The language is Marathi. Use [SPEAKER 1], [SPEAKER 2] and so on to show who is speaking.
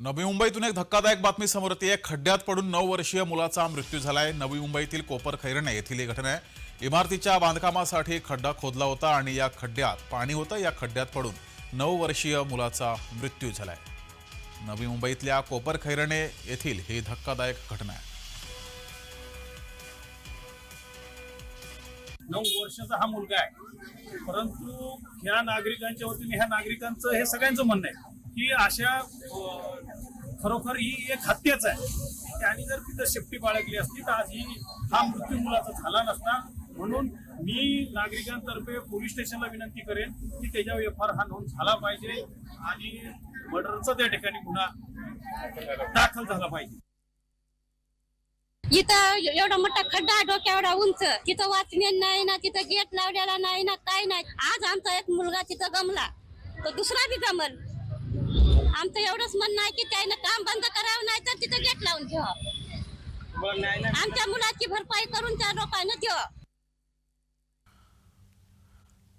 [SPEAKER 1] नवी मुंबईतून एक धक्कादायक बातमी समोर येते। खड्ड्यात पडून 9 वर्षीय मुलाचा मृत्यू झालाय। नवी मुंबईतील कोपरखैरणे येथील ही घटना आहे। इमारतीच्या बांधकामासाठी खड्डा खोदला होता आणि या खड्ड्यात पाणी होतं। या खड्ड्यात पडून 9 वर्षीय मुलाचा मृत्यू झालाय। नवी मुंबईतल्या कोपरखैरणे येथील ही धक्कादायक घटना आहे।
[SPEAKER 2] 9 वर्षाचा हा मुलगा आहे, परंतु ह्या नागरिकांच्या वतीने ह्या नागरिकांचं हे सगळ्यांचं म्हणणं आहे की अशा खरोखर ही एक हत्याच आहे। त्यांनी जर तिथं शेपटी बाळगली असती तर आज हा मृत्यू मुलाचा झाला नसता। म्हणून मी नागरिकांतर्फे पोलीस स्टेशनला विनंती करेन की त्याच्यावर FIR हा नोंद झाला पाहिजे आणि मर्डरचा त्या ठिकाणी गुन्हा दाखल झाला पाहिजे।
[SPEAKER 3] इथं एवढा मोठा खड्डा, डोक्या एवढा उंच, तिथं वाचण्यात नाही ना, तिथं गेट लावलेला नाही ना, काय नाही। आज आमचा एक मुलगा तिथं गमला तर दुसरा बी गमल। आमचं एवढंच म्हणणं आहे की त्यानं काम बंद करावं, नाही तर तिथं गेट लावून घ्यावं। आमच्या मुलाची भरपाई करून त्या लोकांना द्यावं।